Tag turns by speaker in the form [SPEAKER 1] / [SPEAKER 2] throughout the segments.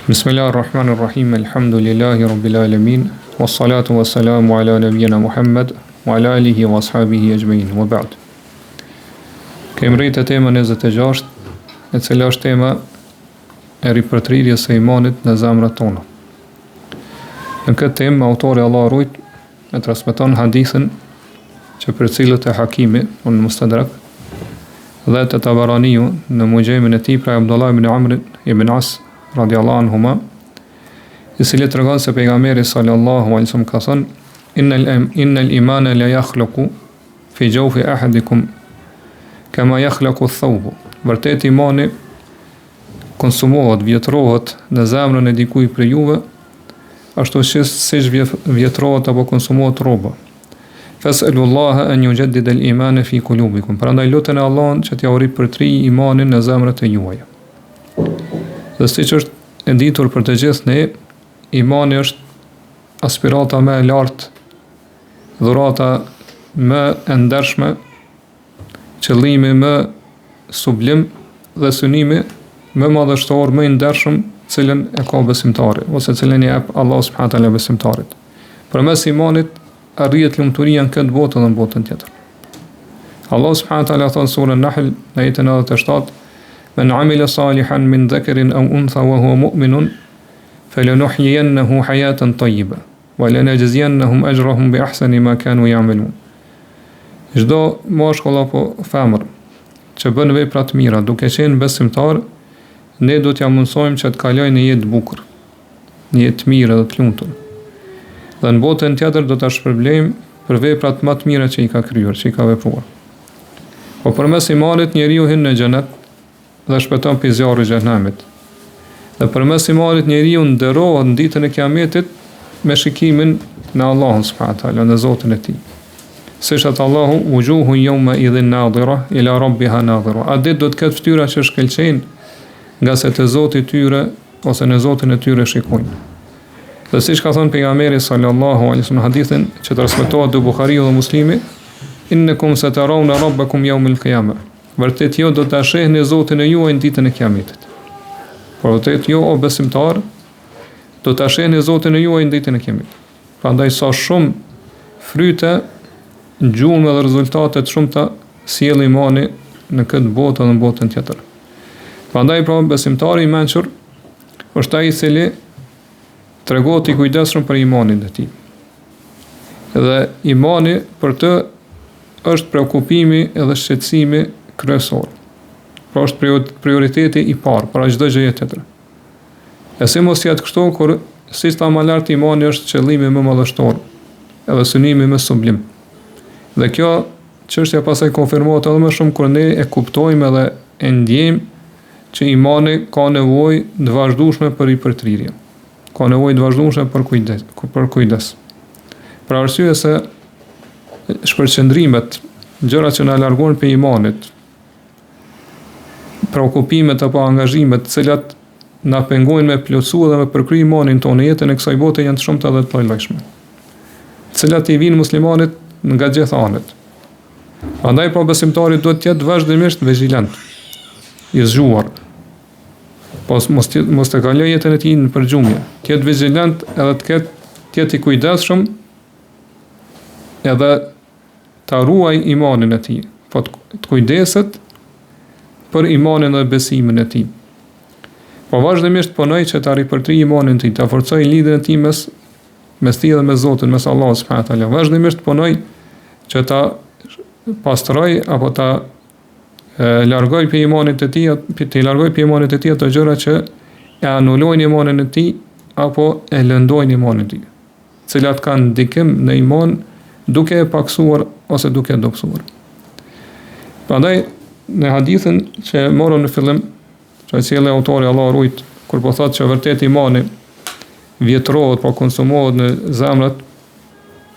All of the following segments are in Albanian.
[SPEAKER 1] Bismillahirrahmanirrahim, alhamdulillahi rabbil alamin, wassalatu wassalamu ala nabiyyina Muhammad, wa ala alihi wa ashabihi ajma'in, wa ba'd. Kemë rritë temën 26, e cila është tema e ripërtrirjes së imanit në zemrat tona. Në këtë temë, autori Allah rujt e transmeton hadithin që për cilët e Hakimi, në Mustadrak, dhe të Tabaraniu në mujëmin e tij pra Abdullah ibn Amr ibn As radiallahu anhuma, i cili tregon se pejgamberi sallallahu alaihi wasallam ka thënë: innal imana la yakhluqu fi jawfi ahadikum kama yakhluqu ath-thawb. Vërtet imani konsumohet, vjetrohet në zemrën e dikujt për juve, ashtu siç vjetrohet apo konsumohet rroba. Fas'alullaha an yujaddida al-imana fi qulubikum. Prandaj luteni Allahun që t'ja ripërtrijë imanin në zemrat e juaja. Dhe siç është e ditur për të gjithë ne, imani është aspirata më e lartë, dhurata më e ndershme, qëllimi më sublim dhe synimi më madhështor, më i ndershëm, cilën e ka besimtari, ose cilën i jep Allahu subhanahu wa taala besimtarit. Përmes imanit arrihet lumturia në këtë botë dhe në botën tjetër. Allahu subhanahu wa taala thon surën Nahl, ajetin 97: Men amila salihan min dhakarin aw untha wa huwa mu'minun falanuhyiyannahu hayatan tayyiba wa lanajziyannahum ajrahum bi ahsani ma kanu ya'malun. Çdo mashkull apo femër që bën vepra të mira duke qenë besimtar, ne do t'ja mundsojmë që të kalojë një jetë të bukur, një jetë të mirë dhe të lumtur. Dhe në botën tjetër do ta shpërblejmë për veprat më të mira që i ka kryer, që i ka vepruar. Po përmes imanit njeriu hyn në xhenet dhe shpëton prej zjarrit të xhenemit. Dhe përmes imanit njeriu nderohet në ditën e Kiametit me shikimin në Allahun subhanahu wa taala, në Zotin e tij. Siç atë Allahu wujuhun yawma idhin nadira ila rabbiha nadira. A ditë do të ketë fytyra që shkëlqejnë nga se te Zoti i tyre ose në Zotin e tyre shikojnë. Dhe siç ka thënë pejgamberi sallallahu alaihi wasallam hadithin që transmetohet te Buhariu dhe Muslimi: innakum satarawna rabbakum yawm al-qiyamah. Vërtet jo do ta shehni Zotin e juaj në ditën e Kiametit. Por vërtet jo o besimtar do ta shehni Zotin e juaj në ditën e Kiametit. Prandaj sa shumë fryte, gjumë dhe rezultate të shumta sjell imani në këtë botë dhe në botën tjetër. Prandaj pra besimtari i mençur është ai i cili tregohet i kujdesshëm për imanin e tij. Dhe imani për të është preokupimi edhe shqetësimi kryesor. Pra është prioriteti i parë para çdo gjëje tjetër. E si mos jetë kështu kur si sa më lart imani është qëllimi më madhështor, edhe synimi më sublim. Dhe kjo çështja pastaj konfirmohet edhe më shumë kur ne e kuptojmë edhe e ndjejmë që imani ka nevojë të vazhdueshme për ripërtrirje. Ka nevojë të vazhdueshme për kujdes. Për arsye se shpërqendrimet, gjërat që na largojnë prej imanit, preokupimet apo angazhimet të cilat na pengojnë me plotësua dhe me përkry imanin tonë në jetën e kësaj bote janë të shumta dhe të lloj-llojshme, të cilat i vinë muslimanit nga gjithë anët. Prandaj pra besimtari duhet të jetë vazhdimisht vigjilant, i zgjuar. Mos të kaloj jetën e tij në përgjumje, të jetë vigjilant edhe të jetë i kujdesshëm edhe ta ruaj imanin e tij, po të kujdeset për imanin dhe besimin e tij. Po vazhdimisht punoj që ta ripërtrijë imanin e tij, ta forcoj lidhjen e tij mes tij dhe me Zotin, mes Allahut subhanahu wa taala. Vazhdimisht punoj që ta pastroj apo ta largoj prej imanit të tij, ato gjëra që e anulojnë imanin e tij apo e lëndojnë imanin e tij, të cilat kanë ndikim në iman duke e paksuar ose duke e dobësuar. Prandaj në hadithin që morëm në fillim, që sjellë autori Allah rujt, kur po thotë që vërtet imani vjetrohet, po konsumohet në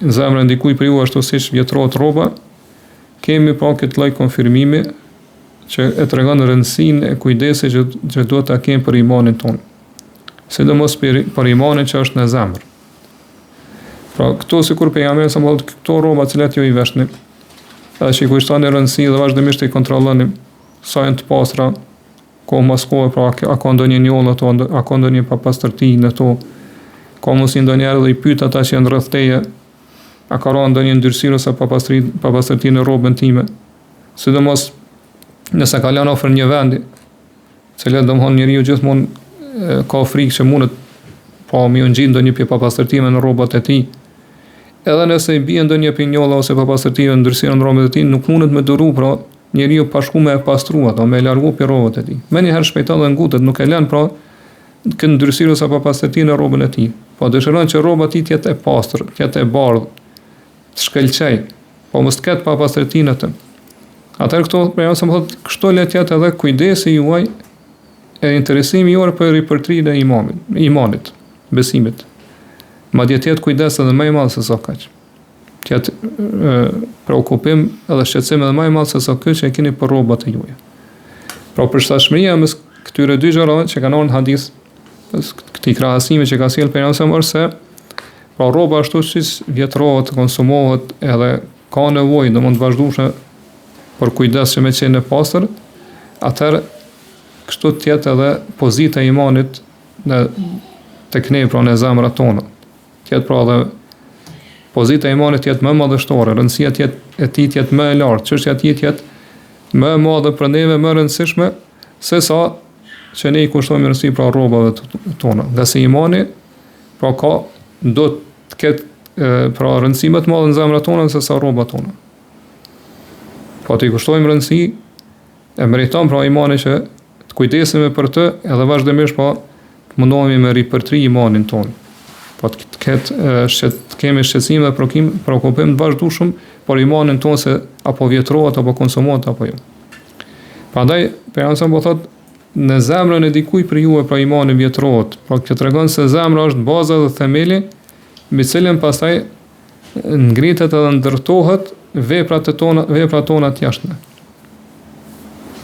[SPEAKER 1] zemrën e dikujt për ju ashtu siç vjetrohet rroba, kemi pa këtë lloj konfirmimi që e tregon rëndësinë e kujdesit që duhet ta kemi për imanin tonë. Sidomos për imanin që është në zemër. Pra këto sikur pejgamberi sa më këto rroba të cilat ju i veshni, edhe që i kujtoni rëndësi dhe vazhdimisht i kontrolloni sa janë të pastra, kohë mas kohë, pra a ka ndonjë njollë ato, a ka ndonjë papastërti në to, ka mundësi ndonjëherë dhe i pyet ata që janë rreth teje, a ka rënë ndonjë ndyrësirë ose papastërti në rrobën time, sidomos nëse ka lënë afër një vendi, cilat domthon njeriu gjithmonë ka frikë që mundet pa mi u ngjit ndonjë papastërtime në rrobat e tij. Edhe nëse i bie ndonjë pinjolla ose papastërtime ndyrësirë në rrobat e tij, nuk mundet me duru, pra njeriu pa shku me pastrua, do me largu pi rrobat e tij. Më një herë shpejton dhe ngutet, nuk e lën pra këtë ndyrësirë ose papastërti në rrobën e tij. Po dëshiron që rroba e tij të jetë e pastër, të jetë e bardhë, të shkëlqej, po mos të ketë papastërti në të. Atëherë këto më thotë, kështu le të jetë edhe kujdesi juaj e interesimi juaj për ripërtrinë e imanit, besimit. Madje të jetë kujdes edhe më i madh se sa kaq. Të jetë preokupim edhe shqetësim edhe më i madh se sa ky që e keni për rrobat e juaja. Pra përshtatshmëria mes këtyre dy gjërave që kanë në hadith, këtij krahasimi që ka sjell pejgamberi se pra rroba ashtu siç vjetrohet, konsumohet edhe ka nevojë domosdoshmë të vazhdueshme për kujdes që me qenë e pastër, atëherë kështu të jetë edhe pozita e imanit tek ne, pra në zemrat tona. Të jetë pra edhe pozita e imanit të jetë më madhështore, rëndësia e tij të jetë më e lartë, çështja e tij të jetë më e madhe për neve, më e rëndësishme se sa që ne i kushtojmë rëndësi pra rrobave tona. Nga se imani pra do të ketë pra rëndësi më të madhe në zemrat tona se sa rrobat tona. Po të i kushtojmë rëndësi, e meriton pra imani që të kujdesemi për të, edhe vazhdimisht pa të mundohemi me ripërtri imanin tonë. Po të kemi shqetësim dhe preokupim të vazhdueshëm për imanin tonë se apo vjetrohet apo konsumohet apo jo. Prandaj pejgamberi po thotë, në zemrën e dikujt për ju pra imani vjetrohet. Pra kjo tregon se zemra është baza dhe themeli mbi cilën pastaj ngritet edhe ndërtohet veprat tona të jashtme.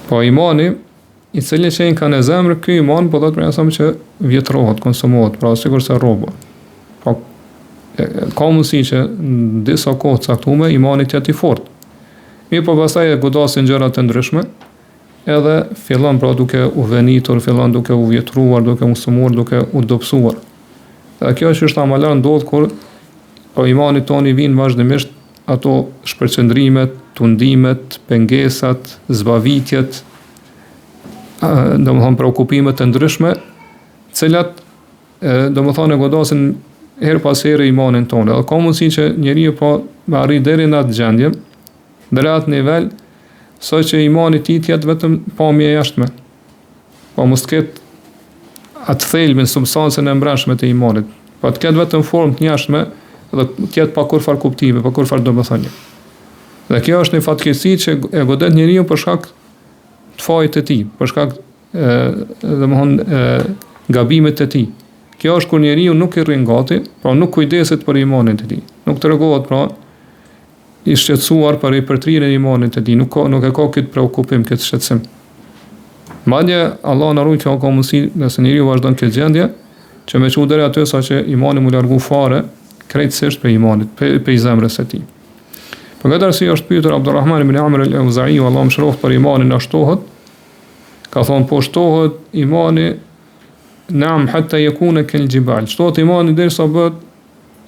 [SPEAKER 1] Po imani i cili që ka në zemrë, ky iman po thotë pejgamberi që vjetrohet, konsumohet, pra sigurisht se rroba. Po ka mundësi që në disa kohë të caktuara imani të jetë i fortë. Mirë, po pastaj e godasin gjëra të ndryshme, edhe fillon pra duke u venitur, fillon duke u vjetruar, duke u sumuar, duke u dobësuar. Dhe kjo është amalar ndodh kur po imani toni vijnë vazhdimisht ato shpërqendrimet, tundimet, pengesat, zbavitjet, domethënë preokupimet të ndryshme, të cilat domethënë e godasin her pas here imanin tonë. Dhe ka mundësi që njeriu po me arrit deri në atë gjendje, deri atë nivel, sa që imani i tij të jetë vetëm pamje e jashtme. Po mos të ketë atë thelbin, substancën e brendshme të imanit. Po të ketë vetëm formë të jashtme dhe të jetë pa kurfar kuptime, pa kurfar domethënie. Dhe kjo është një fatkeqësi që e godet njeriu për shkak të fajit të tij, për shkak domethënë gabimit të tij. Kjo është kur njeriu nuk i rrin gati, pra nuk kujdeset për imanin e tij. Nuk tregohet pra i shqetësuar për ripërtrinë e imanit të tij, nuk e ka këtë preokupim, këtë shqetësim. Madje Allah na ruaj që ka mundësi nëse njeriu vazhdon këtë gjendje, që me çu deri aty sa që imani mu largu fare krejtësisht për imanit, për zemrës së tij. Për këtë arsye është pyetur Abdulrahman ibn Amr al-Auza'i, Allahu mëshiroft për imanin, a shtohet? Ka thonë po shtohet imani nam hatta yakuna kal jibal. Shtohet imani derisa bëhet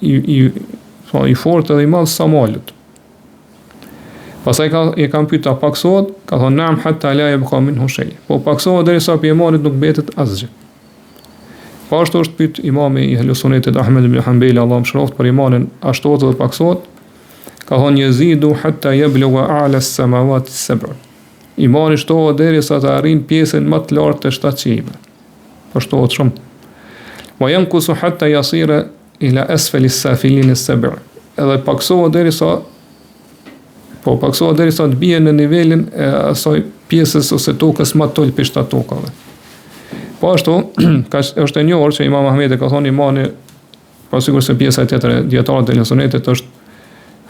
[SPEAKER 1] i fortë dhe i madh sa malut. Pastaj e kanë pyetur a paksohet? Ka thonë nam hatta la yabqa minhu shay. Po paksohet derisa për imanit nuk mbetet asgjë. Po ashtu është pyet imami i Ahlusunnetit Ahmed ibn Hanbali, Allahu mëshiroft për imanin, a shtohet dhe paksohet? Ka thonë yazidu hatta yablugha a'la as-samawati as-sab'a. Imani shtohet derisa të arrin pjesën më të lartë të 7 qiejve. Po shtohet shumë. Wa yanqusu hatta yasira ila asfali as-safilin as-sab'a. Edhe paksohet derisa të bie në nivelin e asaj pjesës ose tokës më të ulë pishta tokave. Po ashtu, është e njohur që Imam Ahmedi ka thonë imani, po sigurisht se pjesa tjetër e dietarëve të Ahlusunnetit është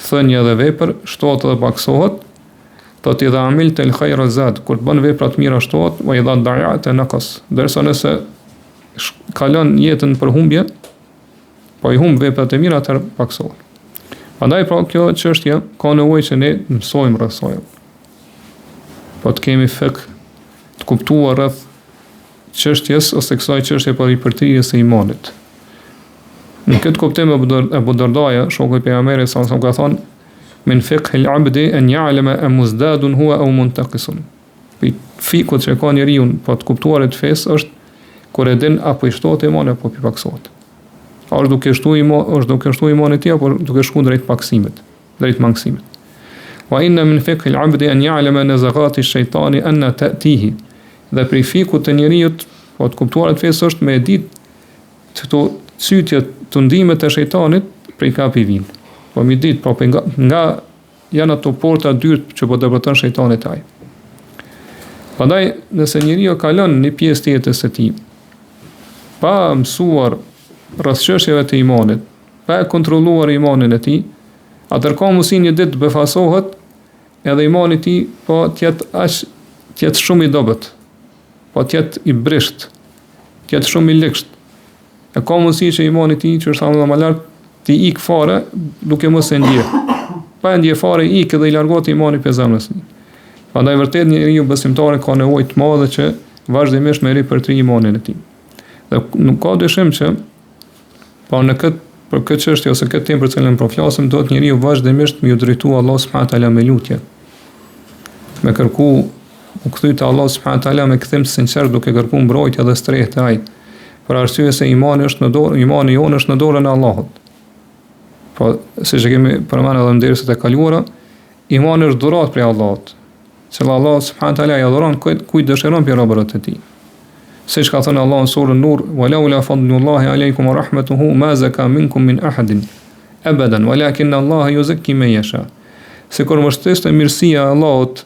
[SPEAKER 1] thënie dhe vepër, shtohet dhe paksohet. Thot idha amilta al-khayra zad, kur të bën vepra të mira shtohet, wa idha da'ata naqas. Derisa nëse kalon jetën për humbje, po i humb veprat e mira, atëherë paksohet. Prandaj pra kjo çështje ka nevojë që ne mësojmë rreth saj. Po të kemi fik të kuptuar rreth çështjes ose kësaj çështje për ripërtrirjes së imanit. Në këtë kuptim Abu Dardaja, shoku i pejgamberit sa ka thënë min fiqh al-abdi an ya'lama am muzdadun huwa aw muntaqisun. Fikut që ka njeriu po të kuptuarit fesë është kur e din apo i shtohet imani apo i paksohet. A është duke shtuar imani i tij apo duke shkuar drejt paksimit, drejt mangësimit. Wa inna min fiqh al-abdi an ya'lama nazaghat ash-shaytani anna ta'tihi. Dhe prej fikut të njeriu po të kuptuarit fesë është me ditë këto cytje të ndimet e shejtanit prej kapi vin. Po mi ditë, po nga janë ato porta dyrt që po dëbëton shejtanit ai. Prandaj, nëse njeriu kalon një pjesë të jetës së tij, pa mësuar rreth çështjeve të imanit, pa e kontrolluar imanin e tij, atëherë ka mundësi një ditë të befasohet edhe imani i tij po t'jetë shumë i dobët, po t'jetë i brisht, t'jetë shumë i lëksht. E ka mundësi që imani i tij që është ardhur më lart ti ik fare duke mos e ndje. Pa e ndje fare ik edhe i largohet imani pe zemrës. Prandaj vërtet njeriu besimtar ka nevojë të madhe që vazhdimisht me ripërtri imanin e tij. Dhe nuk ka dyshim që po për këtë çështje ose këtë temë për cilën po flasim, do të njeriu vazhdimisht me u drejtu Allah subhanahu taala me lutje. Me kërku u kthy te Allah subhanahu taala me kthim të sinqert duke kërkuar mbrojtje dhe strehë te ai. Për arsye se imani jonë është në dorën e Allahut. Po, siç e kemi përmendur edhe në dersat e kaluara, imani është dhuratë prej Allahut. Se Allah subhanahu taala ja dhuron kujt dëshiron për robërat e tij. Siç ka thënë Allah në surën Nur, "Walaula fadlullahi alaykum wa rahmatuhu ma zaka minkum min ahadin abadan, walakin Allah yuzakki man yasha." Sikur mështeste mirësia e Allahut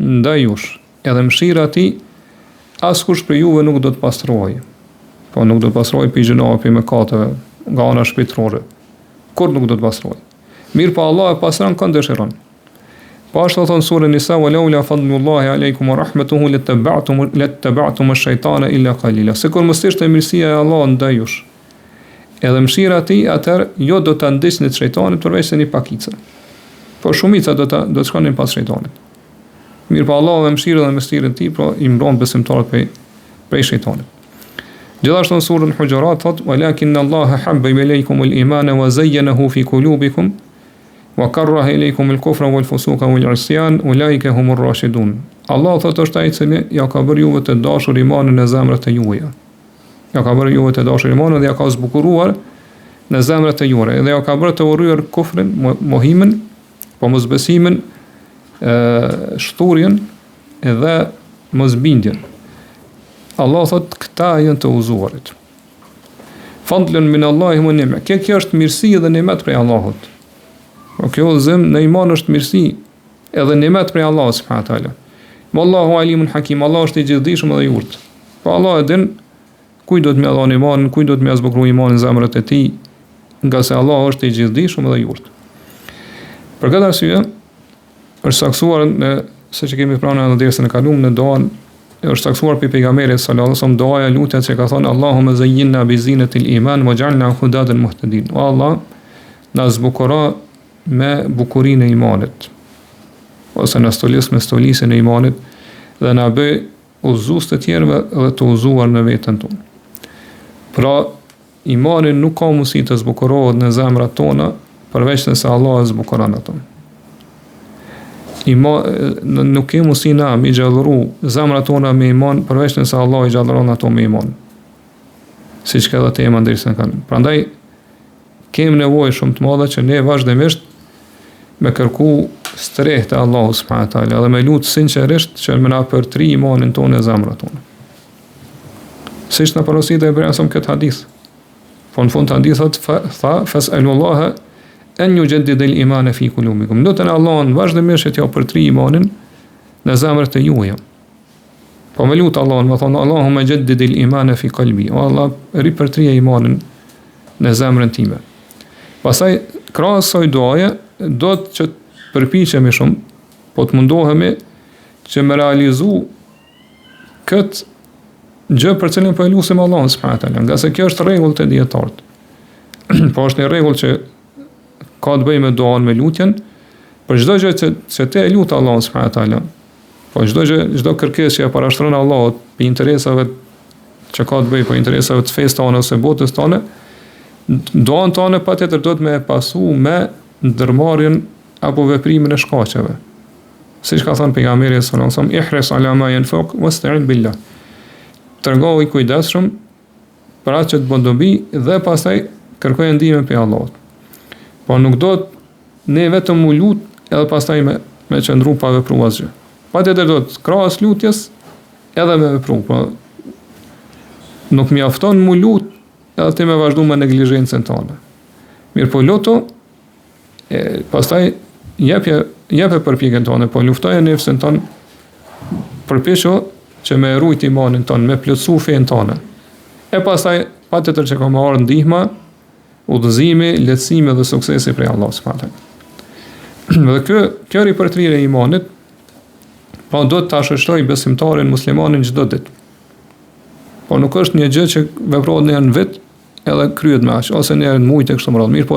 [SPEAKER 1] ndaj jush, edhe mëshira e tij, askush për juve nuk do të pastrohej. Po nuk do të pastrohej për gjinoa, për mëkateve, nga ana shpirtërore. Kur nuk do të pastrohej. Mirë, po Allah e pastron kënd dëshiron. Po ashtu thon sura Nisa, "Walaula fadlullahi alaykum wa rahmatuhu lattaba'tum ash-shaytana illa qalila." Sikur mos ishte mirësia e Allahut ndaj jush, edhe mëshira e tij, atëherë jo do ta ndiqni të shejtanit përveç se një pakicë. Po shumica do të shkonin pas shejtanit. Mirë, po Allah me mëshirën dhe mëshirën e tij, po i mbron besimtarët prej shejtanit. Gjithashtu në surën Hujurat thot, "Walakin Allah habba ilaykum al-iman wa zayyanahu fi qulubikum wa karraha ilaykum al-kufra wal-fusuqa wal-'isyan, ulaika humur rashidun." Allah thot është ai i cili ja ka bërë juve të dashur imanin në zemrat e juaja. Ja ka bërë juve të dashur imanin dhe ja ka zbukuruar në zemrat e juaja dhe ja ka bërë të urryer kufrin, mohimin, po mosbesimin, shturjen edhe mosbindjen. Allah thot këta janë të uzuarit. Fadlun min Allahi wa ni'ma. Kjo është mirësi dhe nimet prej Allahut. Po kjo zëm në iman është mirësi edhe nimet prej Allahut subhanahu taala. Wallahu alimun hakim. Allah është i gjithdijshëm dhe i urtë. Po Allah e din kujt do të më dhon imanin, kujt do të më zbukuroj imanin në zemrat e tij, nga se Allah është i gjithdijshëm dhe i urtë. Për këtë arsye është saktuar në se që kemi pranuar në dersën e kaluar në doan është saktuar për pejgamberin sallallahu alaihi wasallam doaja lutja që ka thonë Allahumma zayyinna bi zinatil iman waj'alna hudadan muhtadin. O Allah, na zbukuro me bukurinë e imanit. Ose na stolis me stolisën e imanit dhe na bëj udhëzues të tjerëve dhe të udhëzuar në veten tonë. Pra, imani nuk ka mundësi të zbukurohet në zemrat tona përveç nëse Allah e zbukuron ato. Nuk ke mundësi na me gjallëru zemrat tona me iman përveç nëse Allah i gjallëron ato me iman. Siç ka dhënë tema ndërsa kanë. Prandaj kemi nevojë shumë të madhe që ne vazhdimisht me kërku strehtë te Allahu subhanahu taala dhe me lutë sinqerisht që më na përtri imanin tonë në zemrat tona. Siç na porositë e bëjmë këtë hadith. Po në fund të hadithot tha fas'alullaha an yujaddid al-iman fi qulubikum. Luteni Allahun vazhdimisht që t'ja përtri imanin në zemrat e juaja. Po me lutë Allahun, më thonë Allahumma jaddid al-iman fi qalbi. O Allah, ripërtrije imanin në zemrën time. Pastaj krahas kësaj duaje do të që përpiqemi shumë, po të mundohemi që me realizu këtë gjë për cilën po e lutim Allahun subhanahu taala, nga se kjo është rregull te dietarët. Po është një rregull që ka të bëjë me duan, me lutjen, për çdo gjë që te e lut Allahun subhanahu taala. Po çdo kërkesë që ja parashtron Allahut për interesave që ka të bëjë për interesave të fesë tonë ose botës tonë, doan tonë patjetër do të me pasu me ndërmarrjen apo veprimin e shkaqeve. Siç ka thënë pejgamberi sallallahu alajhi wasallam, ihris ala ma yanfaq wasta'in billah. Tregohu i kujdesshëm për atë që të bën dobi dhe pastaj kërkoj ndihmë prej Allahut. Po nuk do të ne vetëm u lut edhe pastaj me qëndru pa vepruar asgjë. Patjetër do të krahas lutjes edhe me vepru, po nuk mjafton mu lut edhe ti me vazhdu me neglizhencën tënde. Mirë po luto, pastaj jepe përpjekjen tonë, po luftoje nefsën tonë, përpiqo që me rujt imanin tonë, me plotësu fen tonë. E pastaj patjetër që ka më ardhur ndihma, udhëzimi, lehtësimi dhe suksesi prej Allahut subhanahu wa taala. Dhe kjo ripërtrirje e imanit, po do të ta shështoj besimtarin muslimanin çdo ditë. Po nuk është një gjë që veprohet në vit edhe kryhet me aq, ose në muaj tek kështu më radh. Mirë, po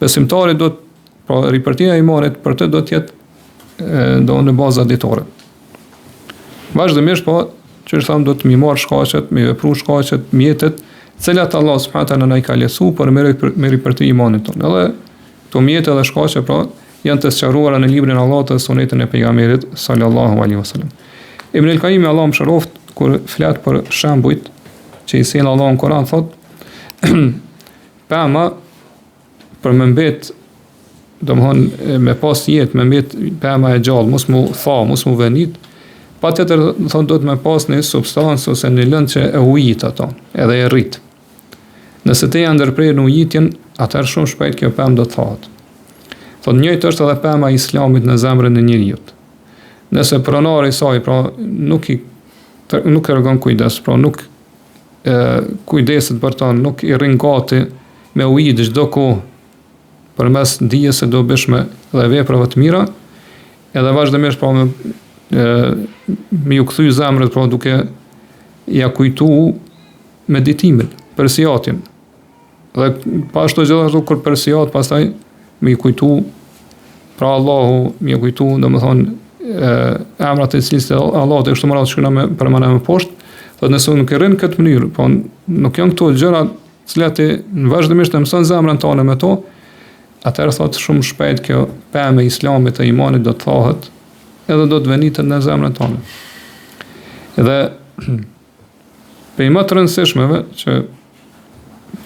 [SPEAKER 1] besimtari do të, po ripërtrirja e imanit për të do të jetë do në baza ditore. Vazhdimisht po që thamë do të mi marr shkaqet, mi vepru shkaqet, mjetet, cilat Allah subhanahu wa taala na i ka lehtësuar për me ripërtri imanin tonë. Edhe këto mjete dhe shkaqe pra janë të sqaruara në librin e Allahut dhe sunetin e pejgamberit sallallahu alaihi wasallam. Ibn al-Qayyim Allahu mëshiroft kur flet për shembujt që i sjell Allahu në Kur'an thotë pema për më mbet domthon me pas jetë, me mbet pema e gjallë, mos mu tha, mos mu venit, patjetër thonë do të me pas një substancë ose një lëndë që e ujit ato, edhe e rrit. Nëse te janë ndërprerë në ujitjen, atëherë shumë shpejt kjo pemë do të thahet. Thotë njëjtë është edhe pema e Islamit në zemrën e njeriut. Nëse pronari i saj pra nuk kërkon kujdes, pra nuk kujdeset për ta, nuk i rrin gati me ujit çdo kohë përmes dijes së dobishme dhe veprave të mira, edhe vazhdimisht pra me ju kthy zemrën pra duke ja kujtu meditimin, përsiatin. Dhe pa ashtu gjithashtu kur përsiat, pastaj me i kujtu pra Allahu, me i kujtu domethënë emrat e cilësit e Allahut e kështu me radhë shkruajmë me përmendje më poshtë, thotë nëse nuk e rrin këtë mënyrë, po nuk janë këto gjëra të cilat në vazhdimisht e mëson zemrën tonë me to, atëherë thotë shumë shpejt kjo pemë e Islamit e imanit do të thahet edhe do të venitet në zemrën tonë. Dhe për më të rëndësishmeve që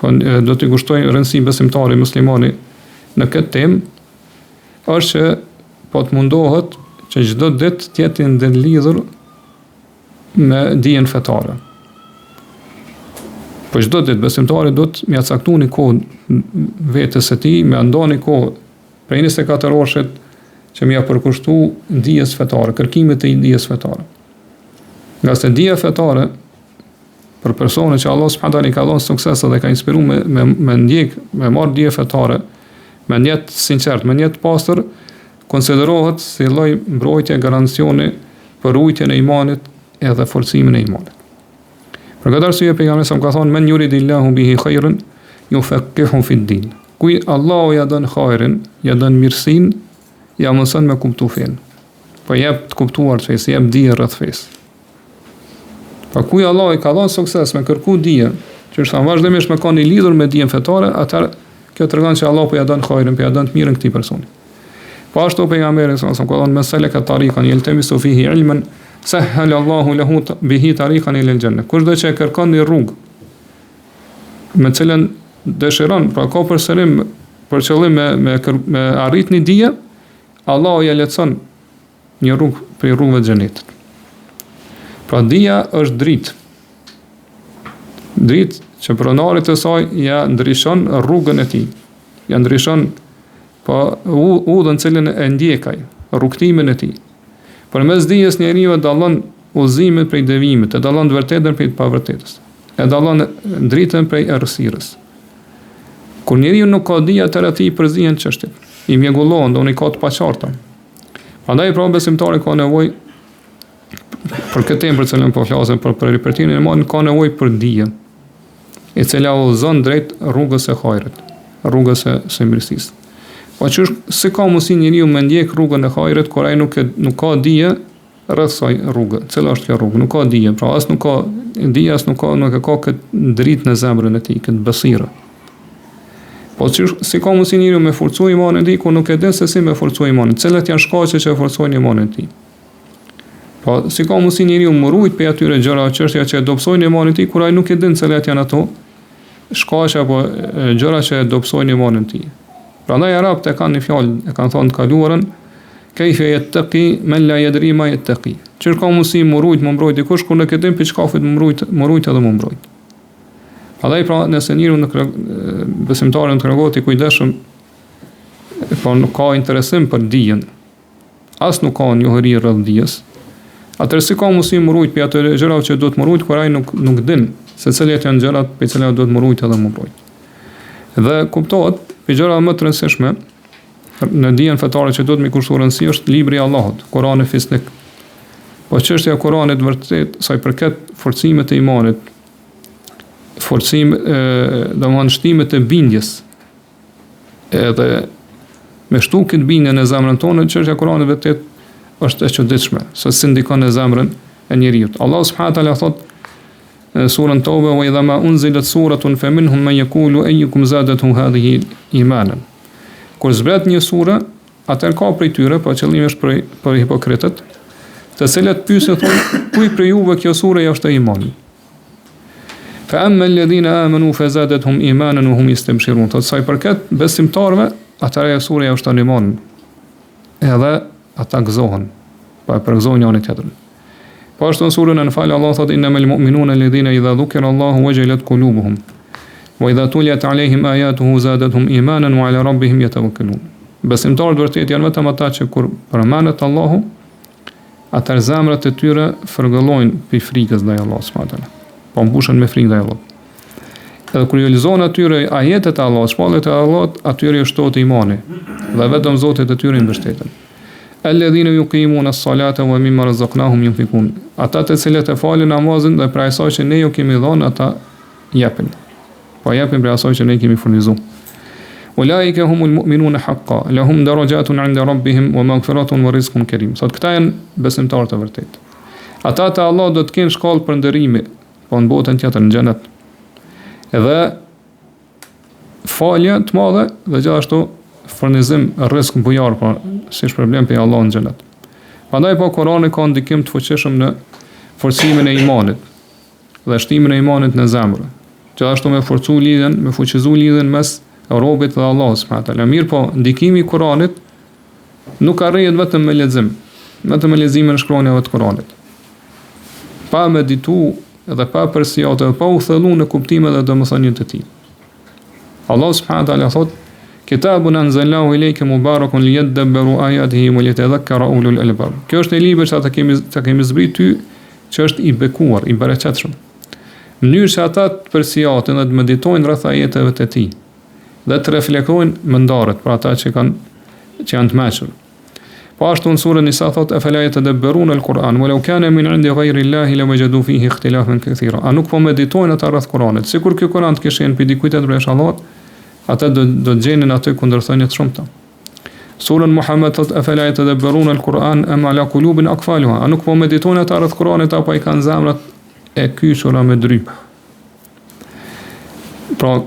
[SPEAKER 1] po do t'i kushtoj rëndësi besimtari muslimani në këtë temë është që po të mundohet që çdo ditë të jetë ndërlidhur me dijen fetare. Po çdo ditë besimtari do të mja caktu një kohë vetës së tij, me ndani kohë prej 24 orëshet që mja përkushtu dijes fetare, kërkimit të dijes fetare. Nga se dija fetare për persone që Allah subhanahu wa taala i ka dhënë sukses dhe ka inspiruar me ndjek, me marr dije fetare, me njet sinqert, me njet pastër, konsiderohet si lloj mbrojtje garancioni për rujtjen e imanit edhe forcimin e imanit. Për këtë arsye pejgamberi sa ka thonë men yuridillahu bihi khairan yufaqihu fi din. Kuj Allahu ja don khairin, ja don mirësinë, ja mëson me kuptu fen. Po jep të kuptuar fesë, jep dije rreth fesë. Pa kuj Allah i ka dhënë sukses me kërku dije, që është vazhdimisht me kanë i lidhur me dijen fetare, atëherë kjo tregon se Allah po ja don khairin, po ja don të mirën këtij personi. Po ashtu pejgamberi sa ka thënë meseleka tariqan yaltamisu fihi ilman sahhala Allahu lahu bihi tariqan ila al-janna. Kushdo që kërkon një rrugë me cilën dëshiron, pra ka për qëllim me arrit një dije, Allahu ja lehtëson një rrugë për rrugëve të xhenetit. Pra dija është dritë. Dritë që pronarit e saj ja ndryshon rrugën e tij. Ja ndryshon po udhën cilën e ndjekaj, rrugtimin e tij. Përmes dijes njeriu dallon udhëzimin prej devimit, e dallon të vërtetën prej të pavërtetës. E dallon dritën prej errësirës. Kur njeriu nuk ka dija të rati përzihen çështjet. I mjegullohen, do një ka të paqarta. Prandaj pra besimtari ka nevojë për këtë temë për cilën po flasim, për ripërtimin e imanit, ka nevojë për dije, e cila udhëzon drejt rrugës së hajrit, rrugës së mirësisë. Po çështë se ka mundsi njeriu me ndjek rrugën e hajrit kur ai nuk ka dije rreth saj rrugë. Cila është kjo rrugë? Nuk ka dije, pra as nuk ka dije, as nuk e ka këtë dritë në zemrën e tij, këtë besirë. Po si ka mundsi njeriu me forcoj imanin e tij kur nuk e din se si me forcoj imanin, cilat janë shkaqet që forcojnë imanin e tij. Po si ka mundsi njeriu më rujt për atyre gjëra çështja që dobësojnë imanin e tij kur ai nuk e din cilat janë ato shkaqe apo gjëra që dobësojnë imanin e tij. Prandaj arabët e kanë një fjalë, e kanë thënë të kaluarën, kayfa yattaqi man la yadri ma yattaqi. Çfarë ka mundsi më rujt, më mbrojt dikush kur nuk e din për çka më rujt edhe më mbrojt. Prandaj pra nëse njeriu besimtari në tregohet i kujdesshëm, po nuk ka interesim për dijen, as nuk ka njohuri rreth dijes, atëherë si ka mundsi më rujt për ato gjëra që duhet më rujt kur ai nuk din se cilat janë gjërat për cilat duhet më rujt edhe më mbrojt. Dhe kuptohet për gjëra më të rëndësishme në dijen fetare që duhet mi kushtuar rëndësi është libri i Allahut, Kurani fisnik. Po çështja e Kuranit vërtet sa i përket forcimit të imanit, domthonë shtimet e bindjes, edhe me shtu këtë bindje në zemrën tonë, çështja e Kuranit vërtet është e çuditshme, se si ndikon në zemrën e njeriu. Allah subhanahu wa taala thot në surën Tauba: "Wa idha ma unzilat suratun faminhum man yaqulu ayyukum zadatuhu hadhihi imanan." Kur zbret një sure, atëherë ka prej tyre, po qëllimi është për hipokritët, të cilët pyesin thonë, kuj prej juve kjo sure është imani? Fa amma alladhina amanu fazadatuhum imanan wa hum yastabshirun. Të sa i përket besimtarëve, atëherë sura është iman. Edhe ata gëzohen, pa e përgëzojnë njëri tjetrin. Po ashtu në surën Anfal Allah thotë: "Innamal mu'minuna alladhina idha dhukira Allahu wajilat qulubuhum wa idha tuliyat alayhim ayatuhu zadatuhum imanan wa ala rabbihim yatawakkalun." Besimtarët vërtet janë vetëm ata që kur përmendet Allahu, atëherë zemrat e tyre fërgëllojnë për frikës ndaj Allahut subhanahu wa taala. Po mbushen me frikë ndaj Allahut. Edhe kur ju lexon atyre ajetet e Allahut, shpallet e Allahut, atyre ju shtohet imani dhe vetëm Zoti e tyre i mbështeten. Alladhina yuqimuna as-salata wa mimma razaqnahum yunfikun. Ata të cilët e falin namazin dhe prej asaj që ne ju kemi dhënë ata japin. Po japin prej asaj që ne kemi furnizuar. Ulaika humul mu'minuna haqqan, lahum darajatun 'inda rabbihim wa maghfiratun wa rizqun karim. Sot këta janë besimtarë të vërtetë. Ata te Allah do të kenë shkallë për ndërimi, po në botën tjetër në xhenet. Edhe falje të madhe dhe gjithashtu furnizim rrezik bujar, po si është problem për Allah në xhenet. Prandaj po Kurani ka ndikim të fuqishëm në forcimin e imanit dhe shtimin e imanit në zemrë. Gjithashtu me forcu lidhjen, me fuqizu lidhjen mes robit dhe Allahut subhanahu wa taala. Mirë po ndikimi i Kuranit nuk arrihet vetëm me lexim, vetëm me leximin e shkronjave të Kuranit. Pa meditu edhe pa përsëritur, pa u thelluar në kuptimin dhe domethënien e tij. Allah subhanahu wa taala thotë: "Kitabun anzalnahu ilayka mubarakun liyadabbaru ayatihi wa liyatadhakkara ulul albab." Kjo është një libër që ata kemi zbrit ty, që është i bekuar, i bereqetshëm. Mënyrë që ata të përsëritin dhe të meditojnë rreth ajeteve të tij dhe të reflektojnë mendarët për ata që janë të mëshur. Po ashtu në surën Nisa thotë: "Afala yatadabbaruna al-Qur'an wa law kana min 'indi ghayri Allahi lawajadu fihi ikhtilafan katira." A nuk po meditojnë ata rreth Kuranit? Sikur ky Kur'an të kishte për dikujt tjetër veç Allahut, ata do të gjenin aty kundërthënie të shumta. Surën Muhammed thotë: "Afala yatadabbaruna al-Qur'an am ala qulubin aqfaluha." A nuk po meditojnë ata rreth Kuranit apo i kanë zemrat e kyçura me dryp? Pra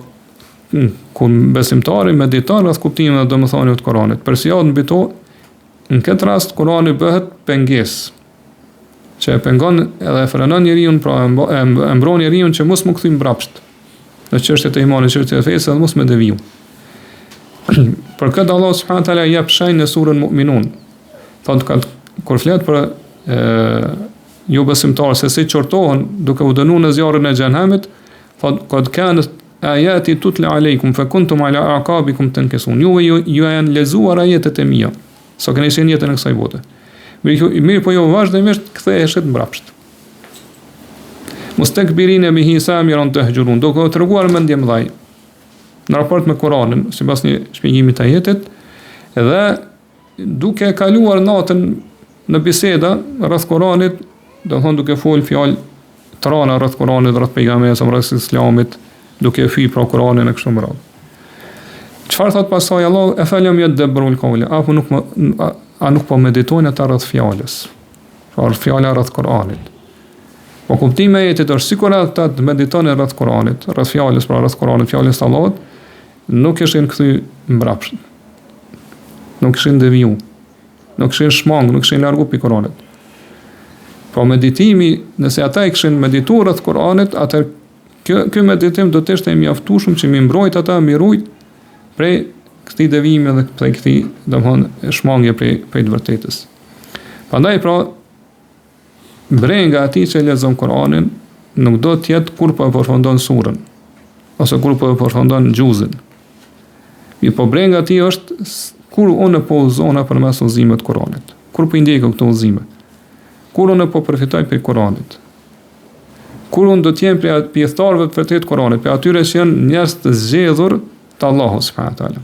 [SPEAKER 1] kur besimtari mediton rreth kuptimit dhe domethënieve të Kuranit, përsiat mbi to, në këtë rast Kurani bëhet pengesë, që e pengon edhe e frenon njeriu, pra e mbron njeriu që mos më kthym mbrapsht në çështjet e imanit, çështjet e fesë, dhe mos më deviju. Për këtë Allah subhanahu wa taala jep shenjë në surën Mu'minun. Thotë kur flet për jo besimtarë se si qortohen duke u dënuar në zjarrin e xhenemit, thotë: "Qad kanat ayati tutla alaykum fa kuntum ala aqabikum tankisun." Ju janë lezuar ajetet e mia, sa keni qenë jetën e kësaj bote. Mirë po jo vazhdimisht ktheheshet mbrapsht. Mustakbirina bihi samiran tahjurun, duke u treguar mendje mëdhaj në raport me Kur'anin, sipas një shpjegimi të ajetit, dhe duke kaluar natën në biseda rreth Kur'anit, do thonë duke fol fjalë të rana rreth Kur'anit, rreth pejgamberit, rreth Islamit, duke fy pra Kur'anin e kështu me radhë. Çfarë thot pastaj Allah? "E falem yadabbaru al-qawla." Apo nuk po meditojnë ata rreth fjalës. pra fjala rreth Kur'anit. Po kuptimi i ajetit është sikur ata të meditonin rreth Kur'anit, rreth fjalës, pra rreth Kur'anit, fjalës së Allahut, nuk ishin kthy mbrapsht. Nuk ishin deviju, nuk ishin shmang, nuk ishin largu pi Kur'anit. Po meditimi, nëse ata i kishin medituar rreth Kur'anit, atëherë ky meditim do të ishte i mjaftueshëm që mi mbrojt ata, mi rujt prej këtij devijimi dhe prej këtij, domthonë, shmangje prej të vërtetës. Prandaj pra brenga atij që lexon Kur'anin nuk do të jetë kur po e përfundon surën ose kur po e përfundon xhuzin. Po brenga atij është kur unë po uzona përmes udhëzimit të Kur'anit. Kur po i ndjej këto udhëzime. Kur unë po përfitoj prej Kur'anit. Kur unë do të jem prej pjesëtarëve të vërtetë të Kur'anit, prej atyre që janë njerëz të zgjedhur të Allahut subhanahu wa taala.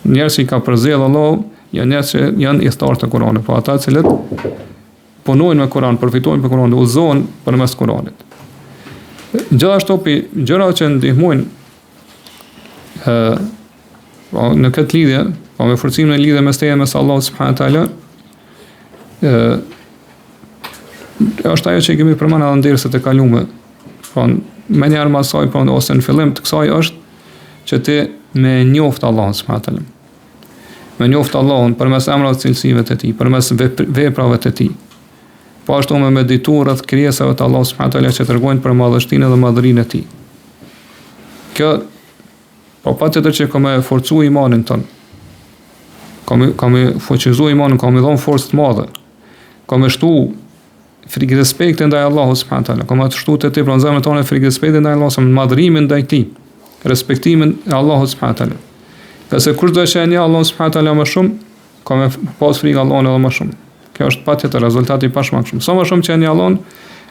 [SPEAKER 1] Njerëz që ka përzgjedhur Allahu, janë njerëz që janë pjesëtarë të Kur'anit, po ata që punojnë me Kur'an, përfitojnë për Kur'an, udhëzohen përmes Kur'anit. Gjithashtu gjëra që ndihmojnë në këtë lidhje, me forcimin e lidhjes mes teje mes Allahut subhanahu wa taala, është ajo që kemi përmendur edhe ndersat e kaluara. Po më njëherë më soi, po ose në fillim të kësaj është që ti me njoft Allahun subhanahu wa taala. Me njoft Allahun përmes emrave të cilësive të tij, përmes veprave të tij. Po ashtu me medituar rreth krijesave të Allahut subhanahu wa taala që tregojnë për madhështinë dhe madhërinë e tij. Kjo po patjetër që ka më forcu imanin ton. Ka më fuqizu imanin, ka më dhënë forcë të madhe. Ka më shtu frikë respekti ndaj Allahut subhanahu wa taala. Ka më shtu te ti pranë zemrën tonë frikë respekti ndaj Allahut, madhërimin ndaj tij, respektimin e Allahut subhanahu wa taala. Qase kur do të shënjë Allahun subhanahu wa taala më shumë, ka më pas frikë Allahun edhe më shumë. Kjo është patjetër rezultati i pashmangshëm. Sa më shumë që jeni Allahun,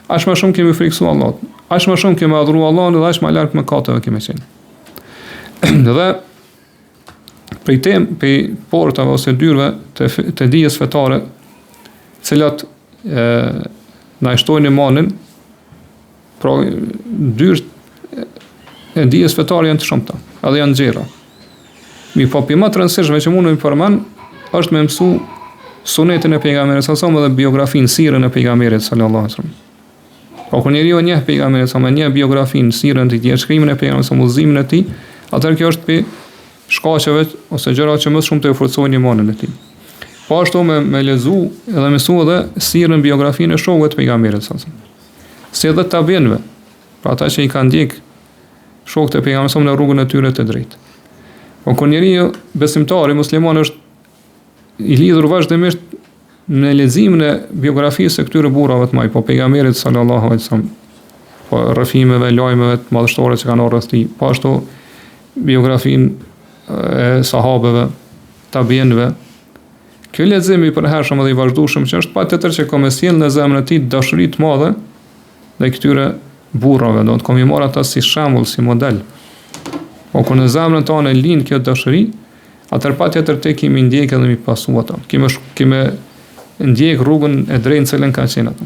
[SPEAKER 1] aq më shumë kemi friksuar Allahut. Aq më shumë kemi adhuruar Allahun dhe aq më larg mëkateve kemi qenë. Dhe prej portave ose dyrave të dijes fetare, të cilat na shtojnë imanin, pra dyert e dijes fetare janë të shumta, edhe janë xhera. Mi po më të rëndësishme që mund të përmend është me mësu sunetin e pejgamberit sallallahu alajhi wasallam dhe biografinë, sirën e pejgamberit sallallahu alajhi wasallam. Po kur njeriu njeh pejgamberin sallallahu alajhi wasallam, njeh biografinë, sirën e tij, shkrimin e pejgamberit sallallahu alajhi wasallam, udhëzimin e tij, atëherë kjo është shkaqeve ose gjëra që më shumë të forcojnë imanin e tij. Po ashtu me lezu edhe mësu edhe sirën, biografinë e shokëve të pejgamberit sallallahu alajhi wasallam. Si edhe tabiinëve, pra ata që i kanë ndjek shokët e pejgamberit sallallahu alajhi wasallam në rrugën e tyre të drejtë. Po kur njeriu besimtar i musliman është i lidhur vazhdimisht në leximin e biografisë së këtyre burrave të mëdhenj, po pejgamberit sallallahu alaihi wasallam, po rrëfimeve, lajmeve të madhështore që kanë rreth tij, po ashtu biografinë e sahabeve, tabiinëve. Ky lexim i përhershëm dhe i vazhdueshëm që është patjetër që ka sjell në zemrën e tij dashuri të madhe ndaj këtyre burrave, do të komi marr ata si shembull, si model. Po kur në zemrën tonë lind kjo dashuri, atëherë patjetër te kemi ndjek edhe mi pasu ata. Kemi ndjek rrugën e drejtë cilën kanë qenë ata.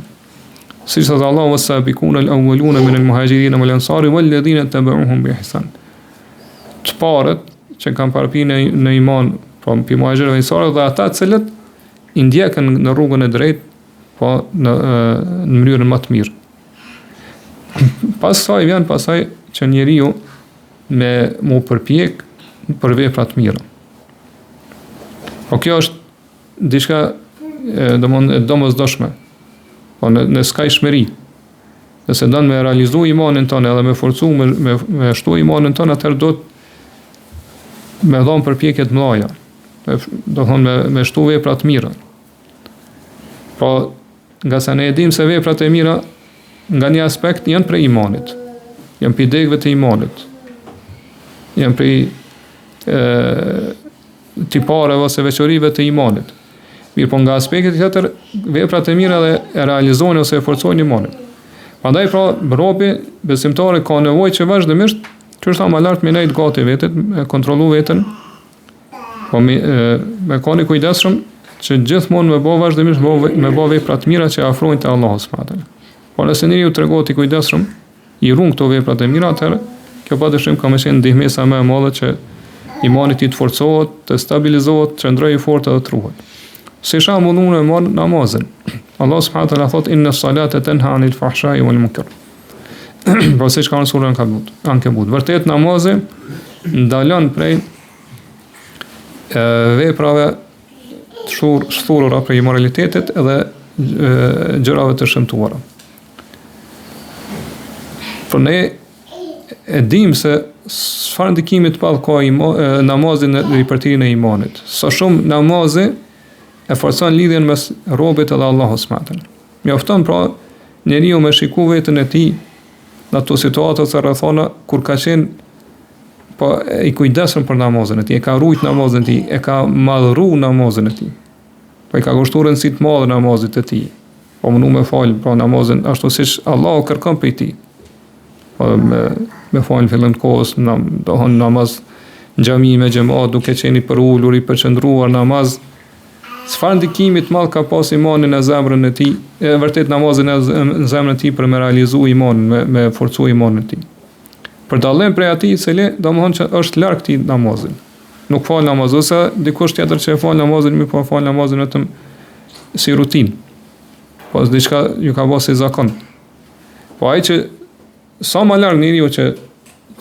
[SPEAKER 1] Siç thot Allahu was-sabiquna al-awwaluna min al-muhajirin wal-ansari wal-ladhina tabi'uhum bi ihsan. Të parët që kanë parapirë në iman, po pi muhaxhirëve dhe ansarëve dhe ata të cilët i ndjekën në rrugën e drejtë, po në mënyrën më të mirë. Pastaj vjen që njeriu me mu përpjek për vepra të mira. Po kjo është diçka domosdoshme. Po në skajshmëri. Nëse don me realizu imanin tonë edhe me forcu me shtu imanin tonë, atëherë do të me dhon përpjekje të mëdha. Do thonë me shtu vepra të mira. Po nga sa ne e dim se veprat e mira nga një aspekt janë prej imanit. Janë prej degëve të imanit. Janë prej tipareve ose veçorive të imanit. Mirë, po nga aspekti tjetër, veprat e mira dhe e realizojnë ose e forcojnë imanin. Prandaj pra, robi besimtari ka nevojë që vazhdimisht, që është më lart me nejt gati vetet, me kontrollu veten, po me koni kujdesshëm që gjithmonë me bë vazhdimisht me bë vepra të mira që afrojnë te Allahu subhanahu wa taala. Po nëse njeriu tregohet i kujdesshëm, i ruan këto vepra të mira, atëherë kjo padyshim ka më qenë ndihmësa më e madhe që imani i tij të forcohet, të stabilizohet, të qëndrojë i fortë dhe të ruhet. Si shembull unë e marr namazin. Allah subhanahu wa taala thot inna salata tanha anil fahsha'i wal munkar. Po siç ka në surën Ankebut. Vërtet namazi ndalon prej veprave të shturura për imoralitetit edhe gjërave të shëmtuara. Por ne e dim se çfarë ndikimi të madh ka namazi në ripërtirin e imanit. Sa shumë namazi e forcon lidhjen mes robit edhe Allahut subhanahu wa taala. Mjafton pra njeriu me shiku veten e tij në ato situata të rrethona kur ka qenë po i kujdesshëm për namazin e tij, e ka rujt namazin e tij, e ka madhru namazin e tij. Po i ka kushtuar rëndësi të madhe namazit të tij. Po mundu me fal pra namazin ashtu siç Allahu kërkon prej tij. Po me fal fillim të kohës, dohon namaz në xhami me xhamat, duke qenë i përulur, i përqendruar namaz. Çfarë ndikimi të madh ka pas imanin në zemrën e tij, vërtet namazin në zemrën e tij për me realizu imanin, me forcu imanin e tij. Për dallim prej atij i cili domthon që është larg këtij namazin. Nuk fal namaz ose dikush tjetër që e fal namazin, më po fal namazin vetëm si rutinë. Po diçka ju ka bërë si zakon. Po ai që sa më larg njeriu që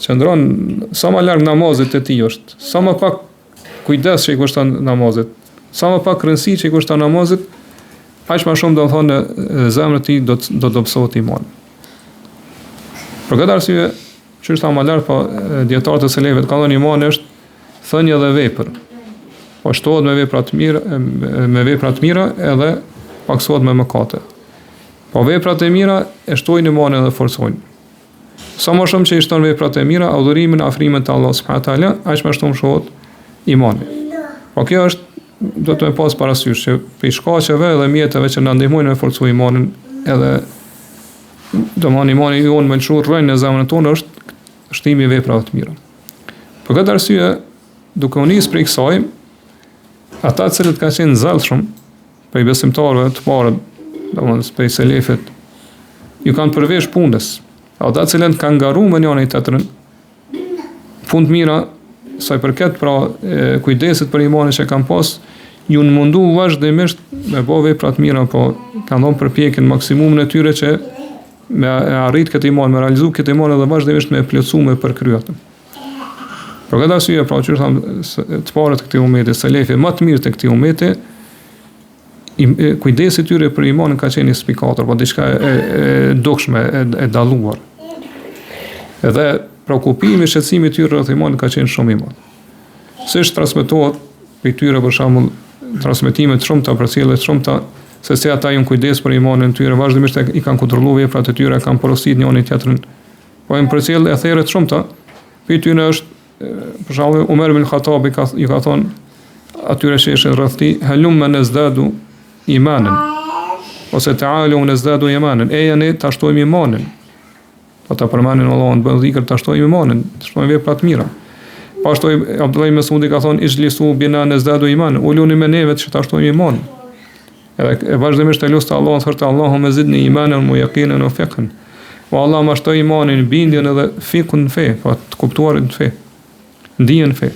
[SPEAKER 1] qëndron, sa më larg namazit të tij është, sa më pak kujdes që i kushton namazit, sa më pak rëndësi që i kushton namazit, aq më shumë do të thonë në zemrën e tij do të dobësohet imani. Për këtë arsye, çështja më lart po dietarët e selefëve kanë thënë imani është thënie dhe vepër. Po shtohet me vepra të mira, edhe paksohet me mëkate. Po veprat e mira e shtojnë imanin dhe forcojnë. Sa më shumë që i shton veprat e mira, adhurimin, afrimin te Allah subhanahu wa taala, aq më shumë shohet imani. Po kjo është do të më pas parasysh që për shkaqeve dhe mjeteve që na ndihmojnë me forcu imanin, edhe domani imani jonë me çu rrën në zemrën tonë është shtimi i veprave të mira. Për këtë arsye, duke u nis prej kësaj, ata të cilët kanë qenë zellshëm për besimtarëve të parë, domethënë për selefët, ju kanë përvesh punës. Ata të cilët kanë garuar me njëri tjetrin, punë të mira, sa i përket pra kujdesit për imanin që kanë pas, ju në mundu vazhdimisht me bo vepra të mira, po kanë dhënë përpjekjen maksimumin e tyre që me arrit këtë iman, me realizu këtë iman edhe vazhdimisht me plotësu me përkryer. Për këtë arsye, pra që thamë të parët të këtij ummeti, selefi më të mirë të këtij ummeti, kujdesi tyre për imanin ka qenë spikator, po diçka e dukshme, e dalluar. Edhe shqetësimi, shqetësimi i tyre rreth imanit ka qenë shumë i madh. Siç transmetohet për tyre për shembull transmetime të shumta për sjellje të shumta se si ata janë kujdes për imanin e tyre, vazhdimisht i kanë kontrolluar veprat e tyre, kanë porositur njëri tjetrin. Po janë përcjellë atëherë të shumta. Për tyre është për shembull Umar ibn Khattabi ju ka thonë atyre që ishin rreth tij, halum nazdadu imanan. Ose ta'alu nazdadu imanan. E janë ta shtojmë imanin. Po ta përmendin Allahun, bën dhikr ta shtojmë imanin, të shtojmë vepra të mira. Pastaj Abdullah ibn Mas'udi ka thonë ijlisu bina nazdadu iman, uluni me neve që ta shtojmë imanin. Edhe vazhdimisht e lutë Allahun, thotë Allahumma zidni imanan wa yaqinan wa fiqhan. O Allah më shtoj imanin, bindjen edhe fikun në fe, po të kuptuarin në fe. Ndijen në fe.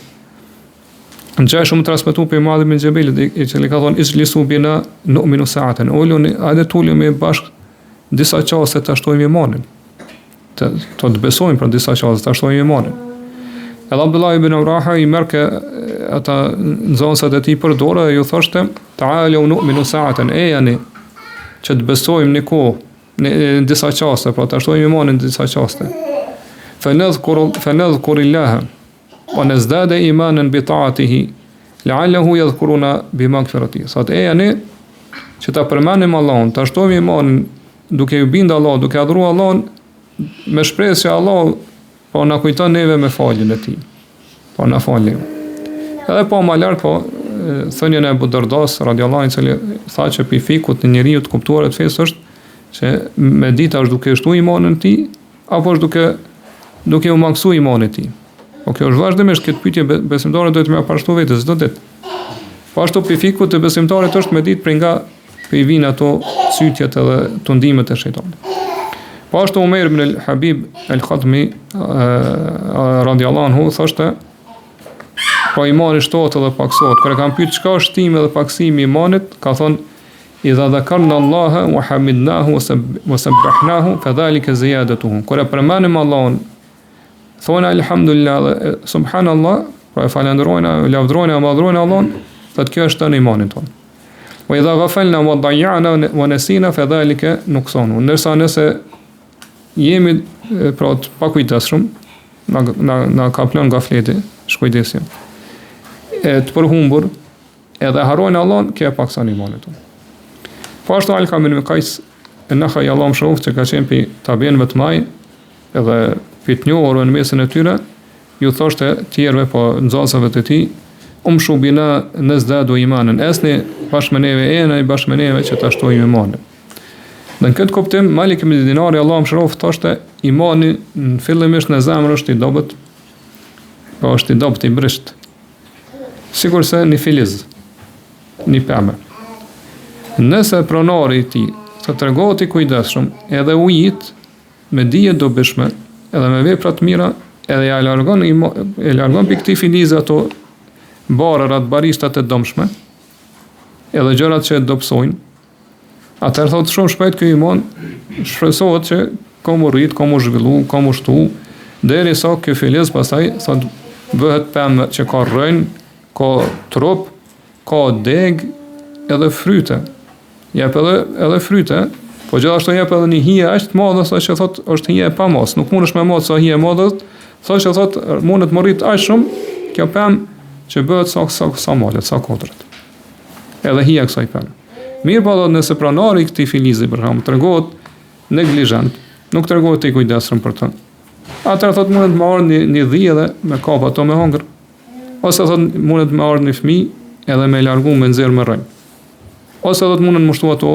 [SPEAKER 1] Në çaj shumë transmetuar për Muadh ibn Jabelit, i cili ka thonë ijlisu bina nu'minu sa'atan. Uluni edhe tulemi bashk disa çaste ta shtojmë imanin. Të besojmë për disa çaste ta shtojmë imanin. Edhe Abdullah ibn Rawaha i merke ata nxënësat e tij për dorë dhe ju thoshte ta'alu nu'minu sa'atan, yani që të besojmë në kohë, në disa çaste, pra ta shtojmë imanin në disa çaste. Fanadhkurillaha wa nazdada imanan bi ta'atihi la'allahu yadhkuruna bi maghfiratihi. Sot yani që ta përmendim Allahun, ta shtojmë imanin duke u bindur Allahut, duke adhuruar Allahun me shpresë që Allah po na kujton neve me faljen e tij. Po na falë. Edhe po më lart po thënien e Abu Dardas radhiyallahu anhu, i cili tha që pi fikut në njeriu të kuptuar të fesë është që medita është duke shtuar imanin e tij apo është duke u mangësuar imanin e tij. Po kjo është vazhdimisht këtë pyetje besimtarët duhet më parashtu vetes çdo ditë. Po ashtu pi fikut të besimtarit është me ditë për nga i vijnë ato sytjet edhe tundimet e shejtanit. Po ashtu Umer ibn al-Habib al-Khatmi radhiyallahu anhu thoshte po imani shtohet edhe paksohet. Kur e kanë pyet çka është shtimi dhe paksimi i imanit, ka thonë idha dhakarna Allaha wa hamidnahu wa sabbahnahu fadhalika ziyadatuhu. Kur e përmendim Allahun, thonë alhamdulillah, subhanallah, pra e falenderojna, lavdrojna, madhrojna Allahun, thotë kjo është në imanin tonë. Wa idha ghafalna wa dayya'na wa nasina fadhalika nuqsanu. Ndërsa nëse jemi pra të pakujdesshëm, na ka plan gafleti, shkujdesje, të përhumbur, edhe harrojnë Allahun, kjo e pakson imanin tonë. Po ashtu Alkam ibn Qais, nëha i Allah më shroft që ka qenë për tabienëve të maj, edhe për të njohur në mesin e tyre, ju thoshte tjerëve, po nxënësve të tij, shubina nazdadu imanan, esni bashkë me neve bashkë me neve që ta shtojmë imanin. Dhe në këtë kuptim, Malik ibn Dinari, Allah më shroft, thoshte imani në fillimisht në zemër është i dobët, po është i dobët i brisht, sikur se një filiz, një pemë. Nëse pronari i tij të tregohet i kujdesshëm, edhe ujit me dije dobishme, edhe me vepra të mira, edhe ja largon pikë këtij filize ato barërat, baristat e dëmshme, edhe gjërat që e dobësojnë, atëherë thotë shumë shpejt ky iman shpresohet që ka mu rrit, ka mu zhvillu, ka mu shtu, derisa ky filiz pastaj thotë bëhet pemë që ka rrënjë, ka trup, ka deg, edhe fryte. Jep edhe fryte, po gjithashtu jep edhe një hije aq të madhe sa që thotë është hije e pamos. Nuk mundesh me marr sa hije e madhe, thotë që thotë mundet të rrit aq shumë kjo pemë që bëhet sa malet, sa kodrat. Edhe hija kësaj pemë. Mirë po nëse pronari i këtij filizi për shemb tregohet neglizhent, nuk tregohet i kujdesshëm për të. Atëherë thotë mundet të marr një dhije edhe me kap ato me hongër. Ose thotë mundet të marr një fëmijë edhe me largu me nxjerr me rrënjë. Ose do të mundën mushtu ato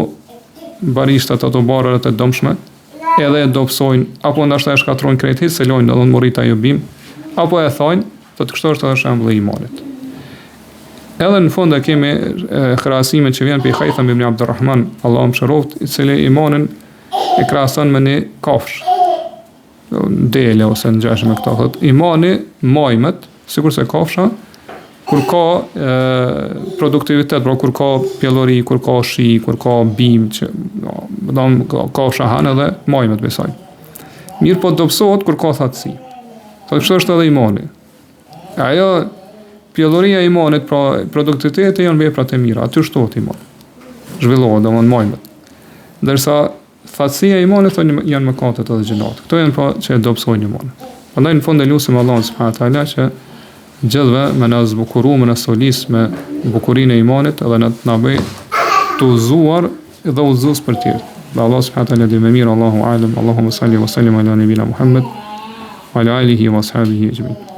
[SPEAKER 1] barishtat, ato barërat e dëmshme, edhe e dobësojnë, apo ndashta e shkatrojnë krejt se lojnë edhe në morita jo bim, apo e thajnë, thotë kështu është edhe shembulli i imanit. Edhe në fund e kemi krahasimet që vjen për Haytham ibn Abdurrahman, Allahu mëshiroft, i cili imanin e krahason me një kafsh, dele ose ngjashme me këto, thotë imani majmet, sikur se kafsha, kur ka produktivitet, pra kur ka pjellori, kur ka shi, kur ka bim, që ka shahan edhe majmet besaj. Mirë po dobësohet kur ka thatësi. Thotë kështu është edhe imani. Ajo pjelloria e imanit, pra produktiviteti janë veprat e mira, aty shtohet imani. Zhvillohet domon majmet. Ndërsa thatësia e imanit janë mëkatet edhe gjinat. Këto janë pa që e dobësojnë imanin. Prandaj në fund e lutim Allahun subhanahu wa taala që gjithve me në zbukuru, me në solis, me bukurinë e imanit, edhe në të nabëj të uzuar dhe uzus për tjerë. Dhe Allah subhanahu wa taala di më mirë, Allahu alem, Allahumma salli wa sallim ala nabina Muhammad wa ala alihi wa ashabihi ajma'in.